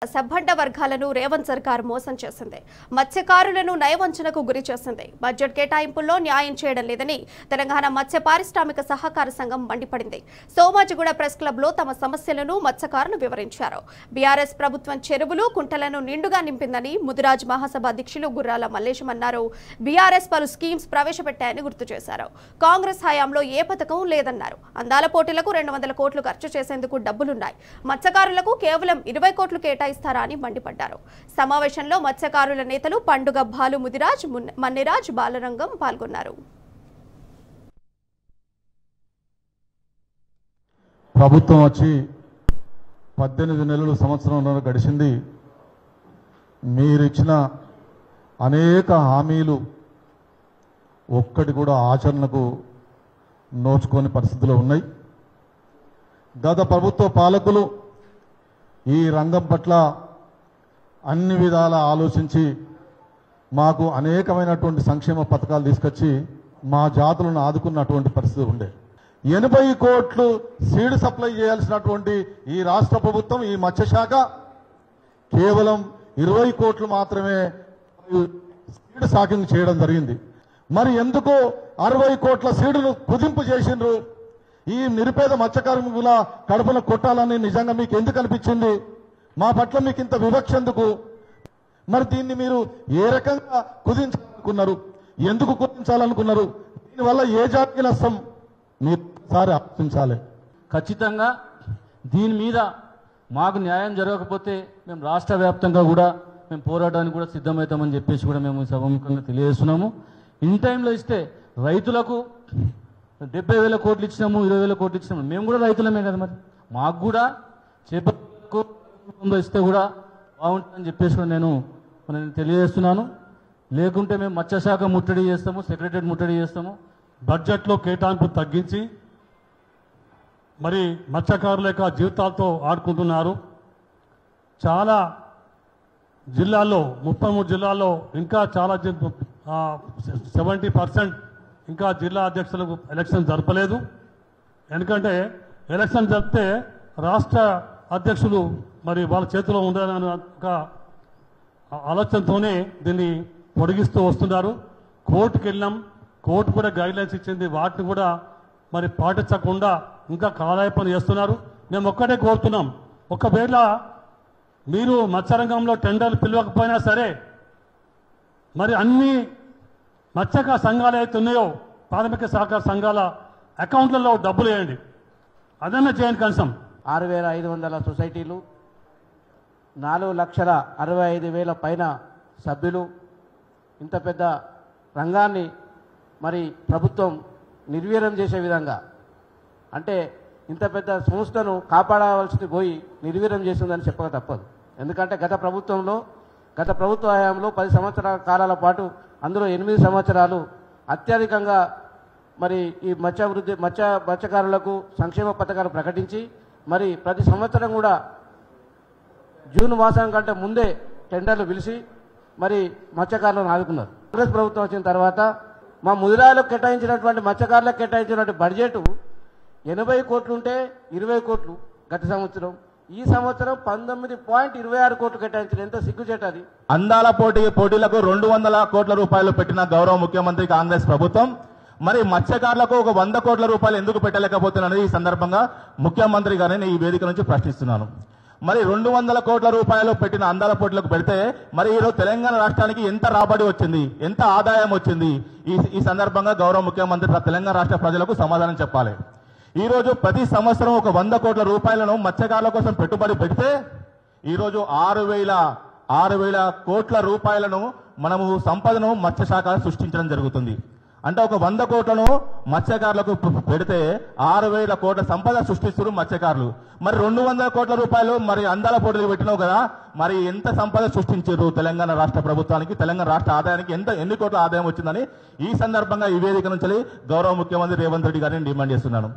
సబ్బండ వర్గాలను రేవంత్ సర్కార్ మోసం చేసింది. మత్స్యకారులను నయవంచనకు గురి చేసింది. బడ్జెట్ కేటాయింపుల్లో న్యాయం చేయడం లేదని తెలంగాణ మత్స్య పారిశ్రామిక సహకార సంఘం మండిపడింది. సోమాజిగూడ ప్రెస్ క్లబ్ లో తమ సమస్యలను మత్స్యకారులు వివరించారు. బీఆర్ఎస్ ప్రభుత్వం చెరువులు కుంటలను నిండుగా నింపిందని ముదిరాజ్ మహాసభ అధ్యక్షులు గుర్రాల మల్లేశం అన్నారు. బీఆర్ఎస్ పలు స్కీమ్స్ ప్రవేశపెట్టాయని గుర్తు చేశారు. కాంగ్రెస్ హయాంలో ఏ పథకం లేదన్నారు. అందాల పోటీలకు 200 కోట్లు ఖర్చు చేసేందుకు డబ్బులున్నాయి. మత్స్యకారులకు కేవలం 20 కోట్లు కేటాయిస్తారని మండిపడ్డారు. సమావేశంలో మత్స్యకారుల నేతలు పండుగ భాలు ముదిరాజ్, మన్నిరాజ్, బాలరంగం పాల్గొన్నారు. ప్రభుత్వం వచ్చి 18 నెలలు సంవత్సరంలో గడిచింది. మీరిచ్చిన అనేక హామీలు ఒక్కటి కూడా ఆచరణకు నోచుకోని పరిస్థితిలో ఉన్నాయి. గత ప్రభుత్వ పాలకులు ఈ రంగం పట్ల అన్ని విధాల ఆలోచించి మాకు అనేకమైనటువంటి సంక్షేమ పథకాలు తీసుకొచ్చి మా జాతులను ఆదుకున్నటువంటి పరిస్థితి ఉండే. 80 కోట్లు సీడ్ సప్లై చేయాల్సినటువంటి ఈ రాష్ట్ర ప్రభుత్వం, ఈ మత్స్యశాఖ కేవలం 20 కోట్లు మాత్రమే సీడ్ సాకింగ్ చేయడం జరిగింది. మరి ఎందుకు 60 కోట్ల సీడును కుదింపు చేసిండ్రు? ఈ నిరుపేద మత్స్యకారుల కడుపున కొట్టాలని నిజంగా మీకు ఎందుకు అనిపించింది? మా పట్ల మీకు ఇంత వివక్ష ఎందుకు? మరి దీన్ని మీరు ఏ రకంగా కుదించాలనుకున్నారు? ఎందుకు కుదించాలనుకున్నారు? దీనివల్ల ఏ జాతికి నష్టం? మీరు ఒకసారి ఆలోచించాలి. ఖచ్చితంగా దీని మీద మాకు న్యాయం జరగకపోతే మేము రాష్ట్ర వ్యాప్తంగా కూడా మేము పోరాటానికి కూడా సిద్ధమవుతామని చెప్పేసి కూడా మేము సభాముఖంగా తెలియజేస్తున్నాము. ఇన్ టైంలో ఇస్తే రైతులకు 70,000 కోట్లు ఇచ్చినాము, 20,000 కోట్లు ఇచ్చినాము. మేము కూడా రైతులమే కదా, మరి మాకు కూడా చేపలకు ఇస్తే కూడా బాగుంటుందని చెప్పేసి కూడా నేను తెలియజేస్తున్నాను. లేకుంటే మేము మత్స్యశాఖ ముట్టడి చేస్తాము, సెక్రటరియట్ ముట్టడి చేస్తాము. బడ్జెట్లో కేటాయింపు తగ్గించి మరి మత్స్యకారుల యొక్క జీవితాలతో ఆడుకుంటున్నారు. చాలా జిల్లాల్లో 33 జిల్లాల్లో ఇంకా చాలా 70% ఇంకా జిల్లా అధ్యక్షులకు ఎలక్షన్ జరపలేదు. ఎందుకంటే ఎలక్షన్ జరిపితే రాష్ట్ర అధ్యక్షులు మరి వాళ్ళ చేతిలో ఉండాలని ఒక ఆలోచనతోనే దీన్ని పొడిగిస్తూ వస్తున్నారు. కోర్టుకు వెళ్ళాం, కోర్టు కూడా గైడ్లైన్స్ ఇచ్చింది. వాటిని కూడా మరి పాటించకుండా ఇంకా కాలయాపన చేస్తున్నారు. మేము ఒక్కటే కోరుతున్నాం, ఒకవేళ మీరు మత్స్యరంగంలో టెండర్లు పిలవకపోయినా సరే మరి అన్ని మత్స్యకార సంఘాలు అయితే ఉన్నాయో ప్రాథమిక సహకార సంఘాల అకౌంట్లలో డబ్బులు వేయండి. అదన్నా చేయండి. కనీసం 6,500 సొసైటీలు, 4,65,000 పైన సభ్యులు. ఇంత పెద్ద రంగాన్ని మరి ప్రభుత్వం నిర్వీర్యం చేసే విధంగా, అంటే ఇంత పెద్ద సంస్థను కాపాడవలసింది పోయి నిర్వీర్యం చేసిందని చెప్పక తప్పదు. ఎందుకంటే గత ప్రభుత్వ హయాంలో 10 సంవత్సరాల కాలాల పాటు అందులో 8 సంవత్సరాలు అత్యధికంగా మరి ఈ మత్స్యకారులకు సంక్షేమ పథకాలు ప్రకటించి మరి ప్రతి సంవత్సరం కూడా జూన్ మాసం కంటే ముందే టెండర్లు పిలిచి మరి మత్స్యకారులను ఆదుకున్నారు. కాంగ్రెస్ ప్రభుత్వం వచ్చిన తర్వాత మా ముదిరాలకు కేటాయించినటువంటి మత్స్యకారులకు కేటాయించినటువంటి బడ్జెట్ 80 కోట్లుంటే 20 కోట్లు గత సంవత్సరం. ఈ సంవత్సరం 19.26 కోట్లు కేటాయించారు. ఎంత సిగ్గుచేట అది. అందాల పోటీలకు 200 కోట్ల రూపాయలు పెట్టిన గౌరవ ముఖ్యమంత్రి కాంగ్రెస్ ప్రభుత్వం మరి మత్స్యకారులకు ఒక 100 కోట్ల రూపాయలు ఎందుకు పెట్టలేకపోతున్నది ఈ సందర్భంగా ముఖ్యమంత్రి గారిని ఈ వేదిక నుంచి ప్రశ్నిస్తున్నాను. మరి 200 కోట్ల రూపాయలు పెట్టిన అందాల పోటీలకు పెడితే మరి ఈరోజు తెలంగాణ రాష్ట్రానికి ఎంత రాబడి వచ్చింది, ఎంత ఆదాయం వచ్చింది? ఈ సందర్భంగా గౌరవ ముఖ్యమంత్రి తెలంగాణ రాష్ట్ర ప్రజలకు సమాధానం చెప్పాలి. ఈరోజు ప్రతి సంవత్సరం ఒక 100 కోట్ల రూపాయలను మత్స్యకారుల కోసం పెట్టుబడి పెడితే ఈరోజు 6,000 కోట్ల రూపాయలను మనము సంపదను మత్స్యశాఖ సృష్టించడం జరుగుతుంది. అంటే ఒక 100 కోట్లను మత్స్యకారులకు పెడితే 6,000 కోట్ల సంపద సృష్టిస్తున్నారు మత్స్యకారులు. మరి 200 కోట్ల రూపాయలు మరి అందాల పోటీలు పెట్టినావు కదా, మరి ఎంత సంపద సృష్టించారు తెలంగాణ రాష్ట్ర ప్రభుత్వానికి, తెలంగాణ రాష్ట్ర ఆదాయానికి ఎన్ని కోట్ల ఆదాయం వచ్చిందని ఈ సందర్భంగా ఈ వేదిక నుంచి గౌరవ ముఖ్యమంత్రి రేవంత్ రెడ్డి గారిని డిమాండ్ చేస్తున్నాను.